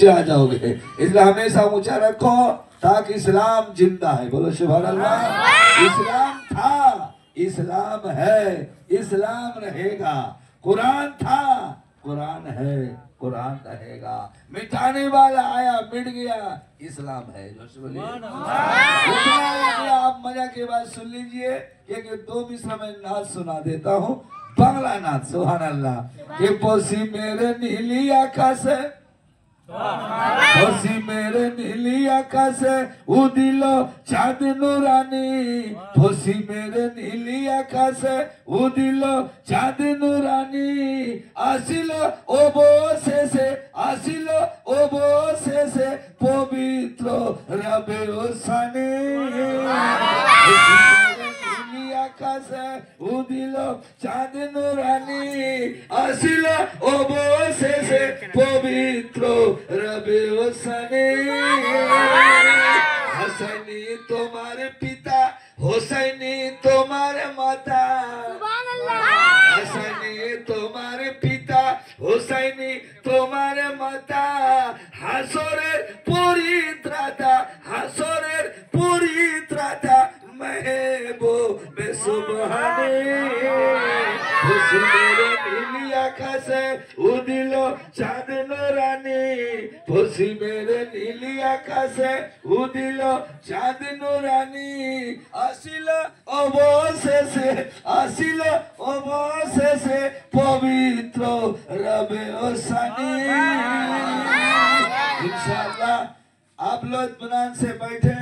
आ जाओगे। इसलिए हमेशा ऊंचा रखो ताकि इस्लाम जिंदा है। बोलो सुभान अल्लाह। इस्लाम था, इस्लाम है, इस्लाम रहेगा। कुरान था, कुरान है, कुरान रहेगा। मिटाने वाला आया, मिट गया, इस्लाम है। जो बोलिए आप मजा के बाद सुन लीजिए कि 2 मिसरा में नाच सुना देता हूँ, बांग्ला नाच। सुभान अल्लाह। कि पोसी मेरे नीली आकाशे, पोसी मेरे नीली आकाशे उदिलो चाँद नुरानी, पोसी मेरे नीली आकाशे उदिलो चाँद नुरानी, आसिलो অবশেষে আসিলো অবশেষে পবিত্র রবের শানে। আকাশে উদিল চাঁদ নুরানি, আসিল অবশেষে পবিত্র রবের শানে। হাসানি তোমার পিতা, হোসাইনি তোমার মাতা, হাসানি তোমার পিতা, হোসাইনি তোমার মাতা, হাসরের পরিত্রাতা, হাসরের পরিত্রাতা মেহবুবে সুবহানে। মেরে নীলি আকাশে উদিল চাঁদ নুরানি, পশি মেরে নীলি আকাশে উদিল চাঁদ নুরানি, আসিল অবশেষে, আসিল অবশেষে পবিত্র রবের শানে। इंशाअल्लाह आप लोग इत्मीनान से बैठे।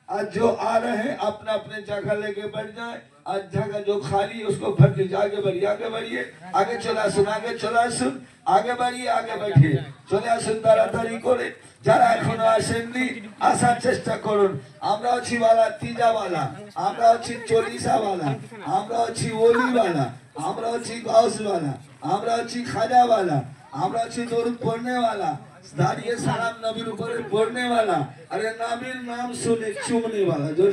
आज जो आ रहे हैं अपना अपने जगह लेके बैठ जाए। आज जगह जो खाली उसको भर लीजिए। आगे बढ़िए, आगे बढ़िए, आगे चला सुन, आगे चला सुन, आगे बढ़िए, आगे बैठिए, चले আসুন তাড়াতাড়ি করে। যারা এখনো আসেননি আসার চেষ্টা করুন। আমরা আছি ওয়ালা তিজাওয়ালা, আমরা আছি চল্লিশাওয়ালা, আমরা আছি ওলিওয়ালা, আমরা আছি গাউসওয়ালা, আমরা আছি খাজাওয়ালা, আমরা আছি দরুদ পড়নেওয়ালা, दाढ़ी सलाम नबीर ऊपर पढ़ने वाला, अरे नबीर नाम सुने चूमने वाला। जो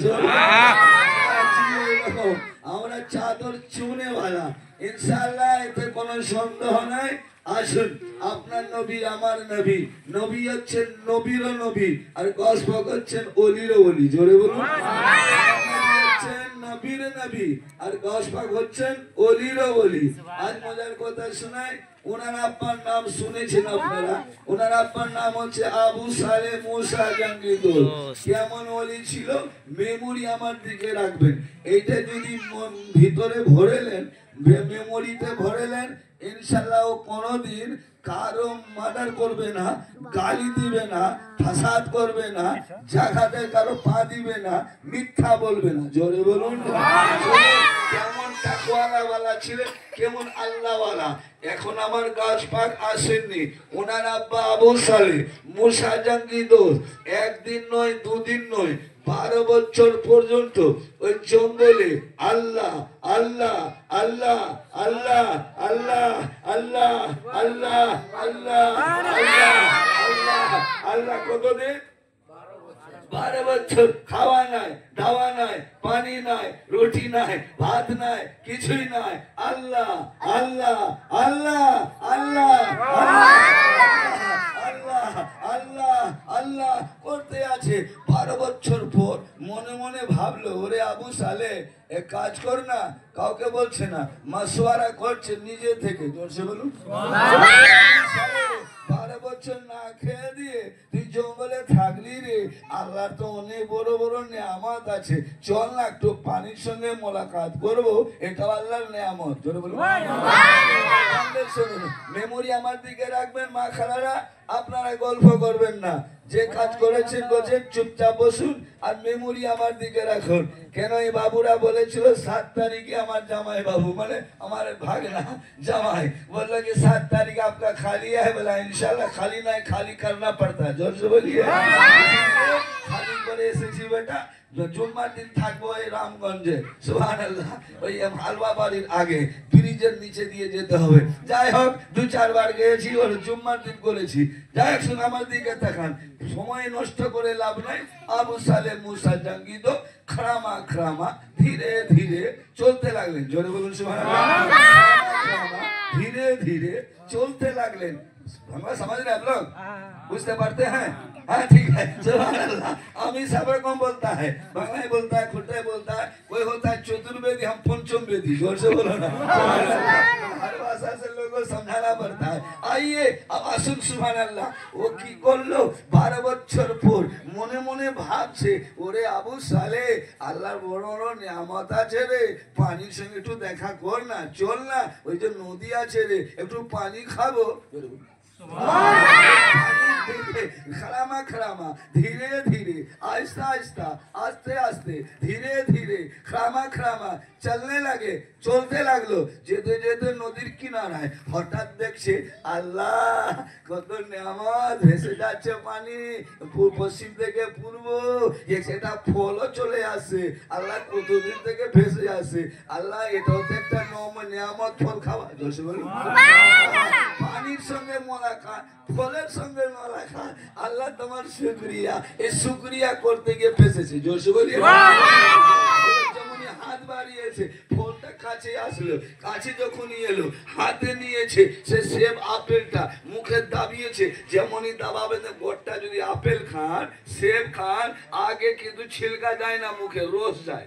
আমরা চাদর চুমনে वाला। ইনশাআল্লাহ এতে কোনো সন্দেহ নাই। আসুন, আপনার নবী আমার নবী, নবী হচ্ছেন নবীরও নবী, আর গসবক হচ্ছেন ওলিরও ওলি। জোরে বলুন। নবীর নবী আর গসবক হচ্ছেন ওলিরও ওলি। আজ মজার কথা শোনায়, ওনার আব্বার নাম শুনেছেন আপনারা। ওনার আব্বার নাম হচ্ছে আবু সালে মুসা জাহাঙ্গীর দোল। কেমন ওলি ছিল মেমোরি আমার দিকে রাখবেন। এইটা যদি ভিতরে ভরেলেন, মেমোরিতে ভরেলেন, ইনশাআল্লাহ ও কোনোদিন কারো মার্ডার করবে না, গালি দিবে না, ফাসাদ করবে না, জায়গাতে কারো পা দিবে না, মিথ্যা বলবে না। জোরে বলুন। কেমন তাকওয়ালা ছিলেন, কেমন আল্লাহওয়ালা। এখন আমার গাছ পাক আসেননি। ওনার আব্বা আবু সালে মুসা জাহাঙ্গীর দোল একদিন নয়, দুদিন নয়, 12 বছর পর্যন্ত ওই জঙ্গলে আল্লাহ আল্লাহ আল্লাহ আল্লাহ আল্লাহ আল্লাহ আল্লাহ আল্লাহ আল্লাহ আল্লাহ আল্লাহ কতদিন? 12 বছর। খাওয়া নাই, দাওয়া নাই, পানি নাই, রুটি নাই, ভাত নাই, কিছুই নাই। আল্লাহ আল্লাহ আল্লাহ আল্লাহ আল্লাহ আল্লাহ আল্লাহ করতে আছে। 12 বছর পর মনে মনে ভাবলো, ওরে আবু সালে এক কাজ কর না, কাউকে বলছে না, মাসওয়ারা করছে নিজে থেকে। জোরসে বলুন। 12 বছর না খেয়ে দিয়ে তুই জঙ্গলে থাকলি রে, আল্লাহর তো অনেক বড় বড় নেয়ামত আছে, চল না একটু পানির সঙ্গে মোলাকাত করবো, এটা আল্লাহর নেয়ামত। জোরে বলুন। মেমোরি আমার দিকে রাখবেন। মা খালারা আপনারা গল্প করবেন না, যে কাজ করেছেন বলছেন, চুপচাপ বসুন আর মেমোরি আমার দিকে রাখুন। কেন এই বাবুরা বলেছিল 7 তারিখে আমার জামাই বাবু মানে আমার ভাগনা জামাই বললো कि 7 तारीख आपका खाली है। बोला इंशाल्लाह खाली नहीं, खाली करना पड़ता है। जोर से बोलिए। खाली করে এসেছি বেটা, জুম্মার দিন থাকবো এই রামগঞ্জে। সুবহানাল্লাহ। ওই হালওয়া বাড়ির আগে ব্রিজের নিচে দিয়ে যেতে হবে। যাই হোক 2-4 বার গিয়েছি, ওর জুম্মার দিন করেছি। যাই হোক শুন, আমার দিকে তাকান, সময় নষ্ট করে লাভ নাই। আবু সালে মুসা জাহাঙ্গীর দোল খারামা খারামা ধীরে ধীরে চলতে লাগলেন। জোরে বলুন সুবহানাল্লাহ। ধীরে ধীরে চলতে লাগলেন। बांग्ला समझ रहे आप लोग? बुझते पढ़ते हैं? हाँ ठीक है। सुभान अल्लाह। अमी सब रकम बोलता है, बांग्ला ही बोलता है, खुर्दा बोलता है, कोई होता है चतुर्वेदी, हम पंचम वेदी। जोर से बोलो ना। हर भाषा से लोगों को समझाना पड़ता है। आइए अब আসুন সুবহান আল্লাহ। ও কি করলো 12 বছর পর মনে মনে ভাবছে, ওরে আবু সালে, আল্লাহর বড় বড় নিয়ামত আছে রে, পানির সঙ্গে একটু দেখা কর না, চল না, ওই যে নদী আছে রে, একটু পানি খাবো। खरामा खरामा धीरे धीरे आहिस्ता आहिस्ता आस्ते आस्ते धीरे धीरे खरामा खरामा चलने लगे, चलते लगलो। जेते जेते नदीर किनाराय हठाৎ देखছে আল্লাহ কত নিয়ামত ভেসে যাচ্ছে পানি, পশ্চিম থেকে পূর্ব সেটা ফলও চলে আসে। আল্লাহ কতদিন থেকে ভেসে আসে, আল্লাহ এটাও তো একটা নিয়ামত, ফল খাওয়া। জোরসে বলুন পানির সঙ্গে মোলাকাত, ফলের সঙ্গে মোলাকাত। আল্লাহ তোমার শুকরিয়া, এই শুকরিয়া করতে গিয়ে ফেসেছে। জোরসে বলি যেমনই হাত বাড়িয়েছে, ফলটা কাছে আসলো, কাছে যখনই এলো হাতে নিয়েছে, সে সেব আপেলটা মুখে দাবিয়েছে। যেমনই দাবাবে, গোটা যদি আপেল খান, সেব খান, আগে কিন্তু ছিলকা যায় না, মুখে রস যায়।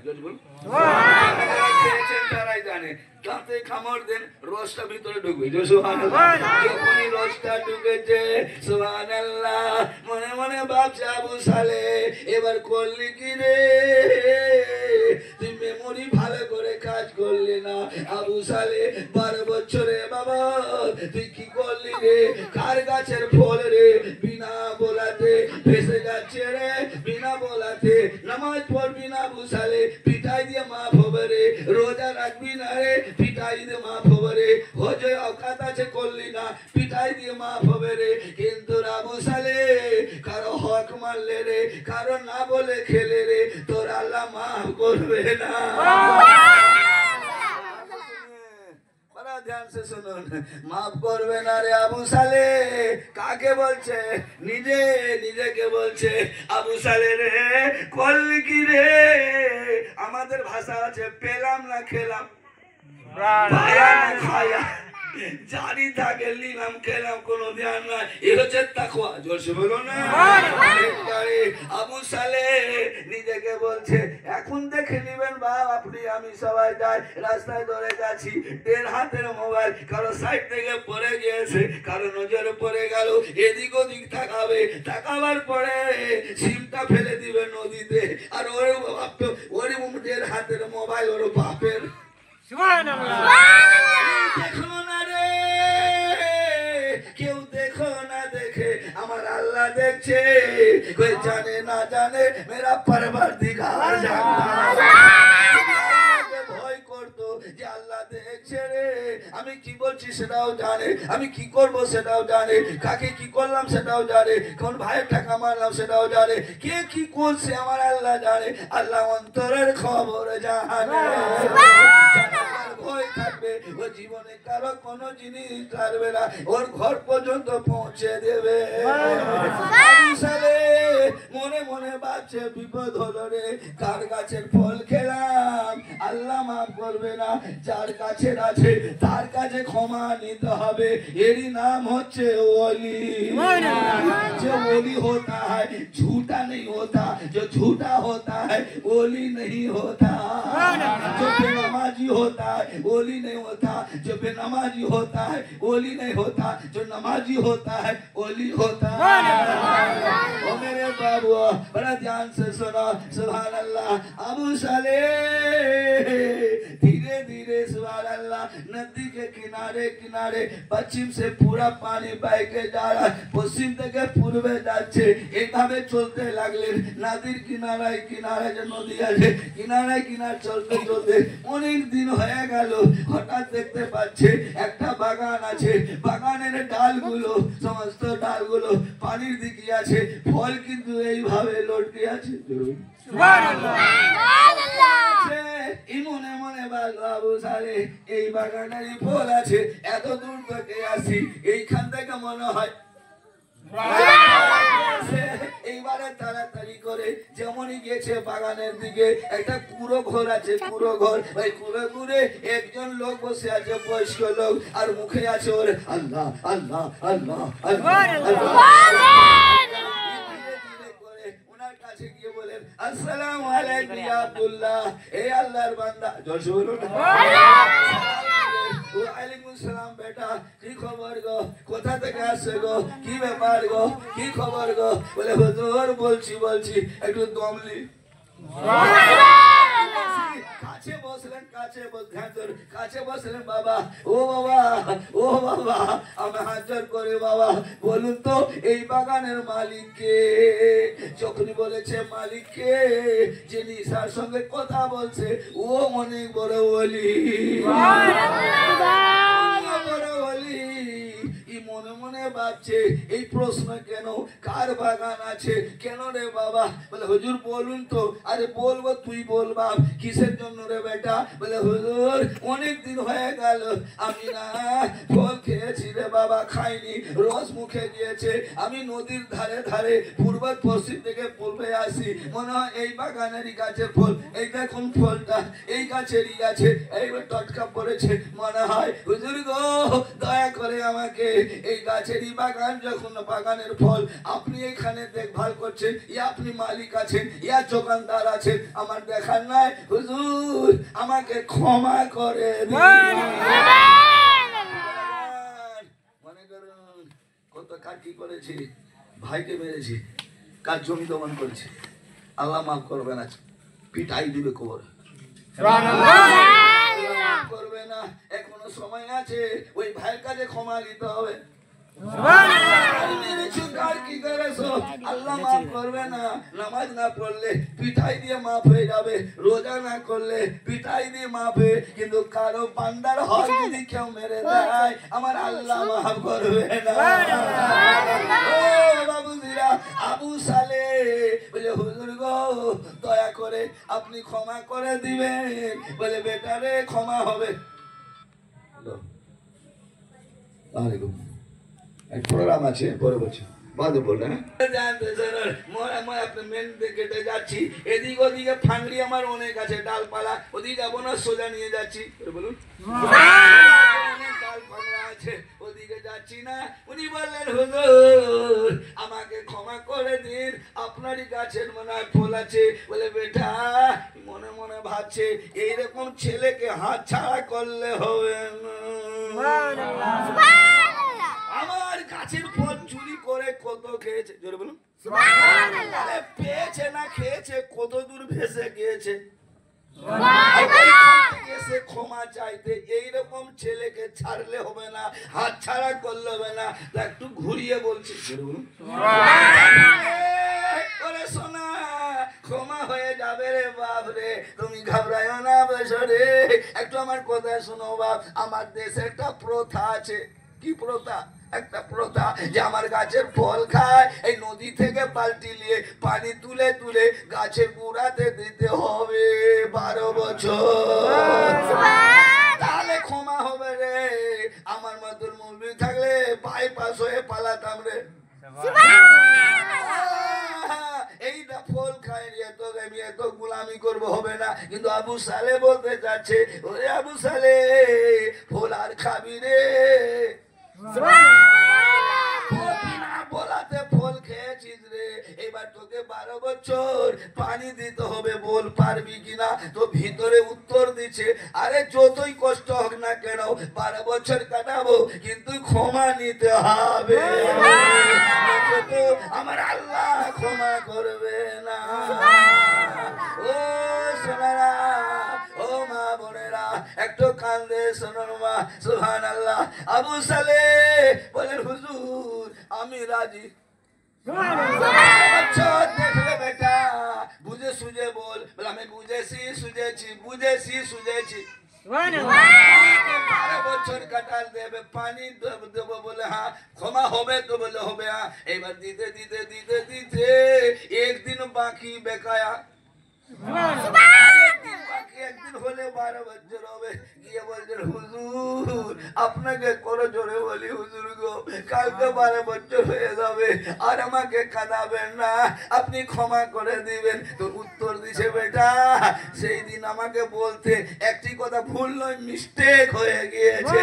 খেয়েছেন তারাই জানে, দাঁতে কামড় দেন, রসটা ভিতরে ঢুকবে। যখনই রসটা ঢুকেছে, সুবহানাল্লাহ, মনে মনে ভাবছে আবু সালে এবার করলি কি রে, তুই মেমোরি ভালো করে কাজ করলি না। আবু সালে 12 বছরে বাবা তুই কি করলি রে, কার গাছের ফল রে, বিনা বলাতে ভেসে যাচ্ছে রে, বিনা বলাতে নামাজ পড়বি না আবু সালে, পিটাই দিয়ে মাফ হবে রে, রোজা রাখবি না রে, পিটাই দিয়ে মাফ হবে রে, হজে অকাত আছে করলি না, পিটাই দিয়ে মাফ হবে রে। কিন্তু আবু সালে কারো হক মারলে রে, কারো না বলে খেলে রে, তোর আল্লাহ মাফ করবে না। ध्यान से सुनो, माफ করবে না রে আবু সালে। কাকে বলছে? নিজে নিজেকে বলছে। আবু সালে রে করলি কি রে, আমাদের ভাষা আছে পেলাম না খেলাম, পায়া না খায়া, জারি থাকে নিলাম খেলাম, কোনো ধ্যান নাই। এ হচ্ছে তাকওয়া। জোরসে বলো না। আবু সালে নিজেকে বলছে, এখন দেখে নিবেন বাপ, আপনি আমি সবাই যাই, রাস্তায় ধরে যাচ্ছি, 1.5 হাতের মোবাইল, কারো সাইড থেকে পড়ে গিয়েছে, কারো নজরে পড়ে গেল, এদিক ওদিক তাকাবে, তাকাবার পরে সিমটা ফেলে দিবে নদীতে, আর ওর 1.5 হাতের মোবাইল ওর বাপের। সুবহানাল্লাহ। দেখো না রে, কেউ দেখো না দেখে আমার আল্লাহ দেখছে, कोई जाने ना जाने मेरा परवरदिगार जानता। ভয় করতো যে আল্লাহ দেখছে রে, আমি কি বলছি সেটাও জানে, আমি কি করব সেটাও জানে, কাকে কি করলাম সেটাও জানে, কোন ভাইয়ের টাকা মারলাম সেটাও জানে, কে কি করছে আমার আল্লাহ জানে। আল্লাহ অন্তরের খবর জানে। ভয় থাকবে, ও জীবনে কারো কোনো জিনিস ছাড়বে না, ওর ঘর পর্যন্ত পৌঁছে দেবে। মনে মনে ভাবছে বিপদ হলো রে, কার গাছের ফল খেলাম, আল্লাহ মাফ করবে না। যার গাছের আছে তার কাছে ক্ষমা নিতে হবে, এরই নাম হচ্ছে ওলি। जो ओली होता है झूठा नहीं होता, जो झूठा होता है ओली नहीं होता। जो बेनमाजी होता है ओली नहीं होता, जो बेनमाजी होता है ओली नहीं होता, जो नमाजी होता है ओली होता है। ओ मेरे बाबू बड़ा ध्यान से सुनो, सुभान अल्लाह। अबू साले धीरे धीरे सुभान अल्लाह नदी के किनारे किनारे पश्चिम से पूरा पानी बह के जा रहा, पश्चिम থেকে পূর্বে যাচ্ছে, এইভাবে চলতে লাগলেন। নদীর কিনারায় কিনারায় যে নদী আছে, কিনারায় কিনারে চলতে চলতে অনেক দিন হয়ে গেল। হঠাৎ দেখতে পাচ্ছে একটা বাগান আছে, বাগানের ডালগুলো সমস্ত ডালগুলো পানির দিকে আছে, ফল কিন্তু এইভাবে লটকে আছে। মনে মনে বাবু সালে এই বাগানেরই ফল আছে, এত দূর থেকে আসি, এইখান থেকে মনে হয় এইবারে তাড়াতাড়ি করে যেমনই গিয়ে গিয়েছে বাগানের দিকে, একটা কুড়ো ঘর আছে, কুড়ো ঘর, ওই কুড়ো ঘুরে একজন লোক বসে আছে, বয়স্ক লোক, আর মুখে আছে ওর আল্লাহ আল্লাহ আল্লাহ আসসালামু আলাইকুম ইয়া আব্দুল্লাহ, এই আল্লাহর বান্দা, জোর বলুন ওয়ালাইকুম সালাম বেটা, কি খবর গো, কোথা থেকে আসছে গো, কি ব্যাপার গো, কি খবর গো? বলে হুজুর বলছি একটু দমলি। কাছে বসলেন, কাছে বসলেন বাবা। ও বাবা আমি হাজার করে বাবা, বলুন তো এই বাগানের মালিক কে? যখনই বলেছে মালিক কে, যে নিশার সঙ্গে কথা বলছে ও অনেক বড় ওলি, মনে মনে ভাবছে এই প্রশ্ন কেন, কার বাগান আছে কেন রে বাবা? বলে হুজুর বলুন তো। আরে বলবো, তুই বল বাপ, কিসের জন্য রে বেটা? বলে হুজুর অনেক দিন হয়ে গেল আমি না ফল খেয়েছি রে বাবা, খাইনি, রস মুখে গিয়েছে। আমি নদীর ধারে ধারে পূর্ব পশ্চিম থেকে পূর্বে আসি, মনে হয় এই বাগানেরই গাছের ফল, এই দেখুন ফলটা এই গাছেরই আছে, এইবার টটকা পড়েছে মনে হয়। হুজুর গো দয়া করে আমাকে এই গাছেরই বাগান, যখন বাগানের ফল আপনি এখানে দেখভাল করছেন, ইয়া আপনি মালিক আছেন, ইয়া দোকানদার আছেন, আমার দেখার নাই, হুজুর আমাকে ক্ষমা করে দিন। মনে করুন কত কাজ কি করেছি, ভাইকে মেরেছি, কার জমি দমন করেছি, আল্লাহ মাফ করবে না, পিটাই দিবে কবর, করবে না। এখনো সময় আছে, ওই ভাইয়ের কাছে ক্ষমা নিতে হবে। আল্লাহ মাফ করবে না, নামাজ না পড়লে পিঠাই দিয়ে মাফ হয়ে যাবে, রোজা না করলে পিঠাই দিয়ে মাফ হয়ে, কিন্তু কারো বান্দার হক যদি কেউ মেরে দেয় আমার আল্লাহ মাফ করবে না। বাবুজিরা, আবু সালে বলে হুজুর গো দয়া করে আপনি ক্ষমা করে দিবেন। বলে বেটারে ক্ষমা হবে। প্রোগ্রাম আছে পরে বলছি, বাদে বললেন কেটে যাচ্ছি, এদিক ওদিকে ফাংড়ি আমার অনেক আছে, ডালপালা, ওদিকে যাবো না, সোজা নিয়ে যাচ্ছি, বলুন ডালপালা আছে, ওদিকে যাচ্ছি না। উনি বললেন হুজুর আমাকে ক্ষমা করে দিন, আপনারই গাছের মনে হয় ফল আছে। বলে বেটা মনে মনে ভাবছে এইরকম ছেলেকে হাত ছাড়া করলে হবে না, আমার গাছের ফল চুরি করে কত খেয়েছে, জোরে বলুন পেয়েছে না খেয়েছে, কত দূর ভেসে গিয়েছে, ক্ষমা চাইতে। এইরকম ছেলেকে ছাড়লে হবে না, হাত ছাড়া করলে হবে না। একটু ঘুরিয়ে বলছি, শোনা ক্ষমা হয়ে যাবে রে বাপ রে, তুমি ঘাবড়ায় না বেশরে, একটু আমার কথা শোনো বাপ। আমার দেশে একটা প্রথা আছে। কি প্রথা? একটা প্রথা যে আমার গাছের ফল খায়, এই নদী থেকে বালতি নিয়ে পানি তুলে তুলে গাছের গুড়াতে দিতে হবে 12 বছর, তাহলে ক্ষমা হবে রে। আমার মতন মুরগি থাকলে বাইপাস হয়ে পালাতাম রে। এইটা ফল খায় আমি এত গোলামি করবো হবে না। কিন্তু আবু সালে বলতে যাচ্ছে, ওরে আবু সালে ফল আর খাবি রে, বলাতে ফল খেয়েছিস রে, এবার তোকে 12 বছর পানি দিতে হবে, বল পারবি কিনা? তো ভিতরে উত্তর দিচ্ছে, আরে যতই কষ্ট হোক না কেন 12 বছর কাটাবো, কিন্তু ক্ষমা নিতে হবে, আমার আল্লাহ ক্ষমা করবে না। ও সোনারা, ও মা বোনেরা, একটু কান্দে শোনো মা, সুবহানাল্লাহ। আবু সালে বলেন হুজুর আমি রাজি। দেখলে বেটা বুঝে সুঝে বল, বলে আমি বুঝেছি সুঝেছি, বুঝেছি সুঝেছি। 12 বছর কাটাল দেবে, পানি দেবো বলে হ্যাঁ, ক্ষমা হবে তো বলে হবে হ্যাঁ। এবার দিতে দিতে দিতে দিতে একদিন বাকি বেকায়া, একদিন একদিন হলে 12 বছর হবে, গিয়ে বলছেন হুজুর আপনাকে করো জোরে বলি হুজুর গো, কালকে 12 বছর হয়ে যাবে, আর আমাকে কাঁদাবেন না, আপনি ক্ষমা করে দিবেন। তো উত্তর দিছে বেটা সেই দিন আমাকে বলতে একটি কথা ভুল নয়, মিস্টেক হয়ে গিয়েছে।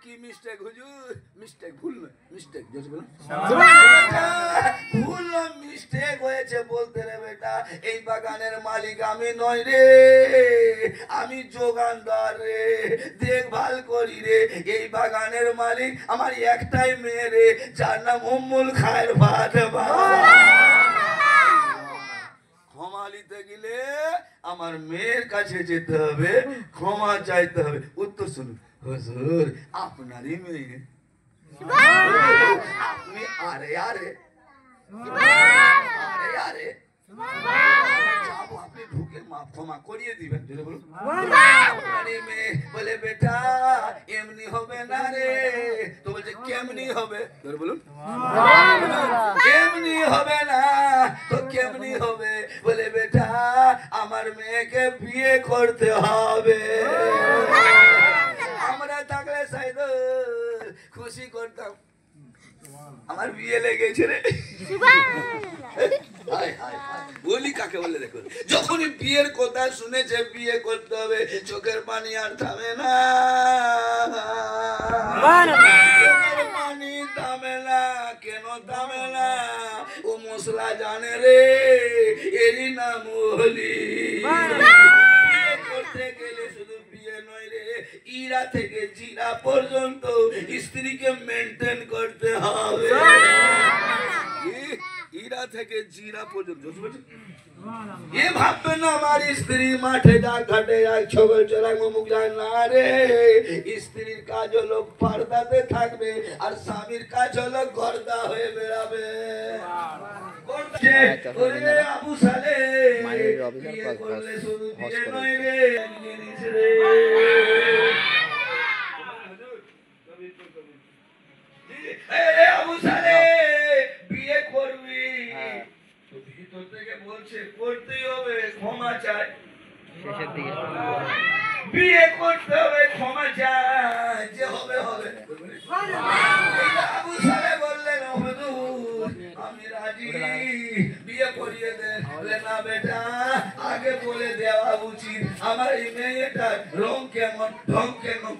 কি মিস্টেক হুজুর? মিস্টেক ভুল নয়, মিস্টেক ভুল নয়, মিস্টেক হয়েছে বলতে রে বেটা এই বাগানের মালিক আমি নয় রে, আমি যোগানদার রে, দেখভাল করি রে। এই বাগানের মালিক আমার একটাই মেয়ে রে, যার নাম উম্মুল খায়ের ফাতেমা। ক্ষমা নিতে গেলে আমার মেয়ের কাছে যেতে হবে, ক্ষমা চাইতে হবে। উত্তর শুনুন হুজুর আপনারই মেয়ে আপনি, আরে আরে আরে আরে যাবো, আপনি ঢুকে মাপ ক্ষমা করিয়ে দিবেন। বলুন আপনারই মেয়ে। বলে বেটা এমনি হবে না রে। তো বলছে কেমনি হবে? বলুন কেমনি হবে না তো কেমনি হবে? বলে বেটা আমার মেয়েকে বিয়ে করতে হবে। আমরা থাকলে সাইদুল খুশি করতাম, আমার বিয়ে লেগেছে রে। বলি কাকে বলে দেখুন, যখনই বিয়ের কথা শুনেছে বিয়ে করতে হবে, চোখের পানি আর থামে না, চোখের পানি থামে না। কেন থামে না? ও মশলা জানে রে, এরই নাম হলি। বিয়ে করতে গেলে শুধু বিয়ে নয় রে, ইরা থেকে জিরা পর্যন্ত স্ত্রীকে মেনটেন করতে হবে। ইরা থেকে জিরা পর্যন্ত এ ভাববে না আমার স্ত্রী মাঠে যাক ঘাটে যাক ছগল চড়াক মুখ যায় না রে। স্ত্রীর কাজ হলো পর্দাতে থাকবে, আর স্বামীর কাজ হলো গর্দা হয়ে বেড়াবে। আবু সালে বিয়ে করলে শুধু বিয়ে নয় রে, জিনিস রে। আবু সালে বিয়ে করবি, ভিতর থেকে বলছে করতেই হবে, ক্ষমা চাই। শেষের দিকে বিয়ে করতে হবে, ক্ষমা চাই, যে হবে হবে। আবু সালে বললেন হুজুর আমি রাজি, বিয়ে করিয়ে দেন। বলে না বেটা আগে বলে দেওয়া উচিত আমার এই মেয়েটার রং কেমন ঢং কেমন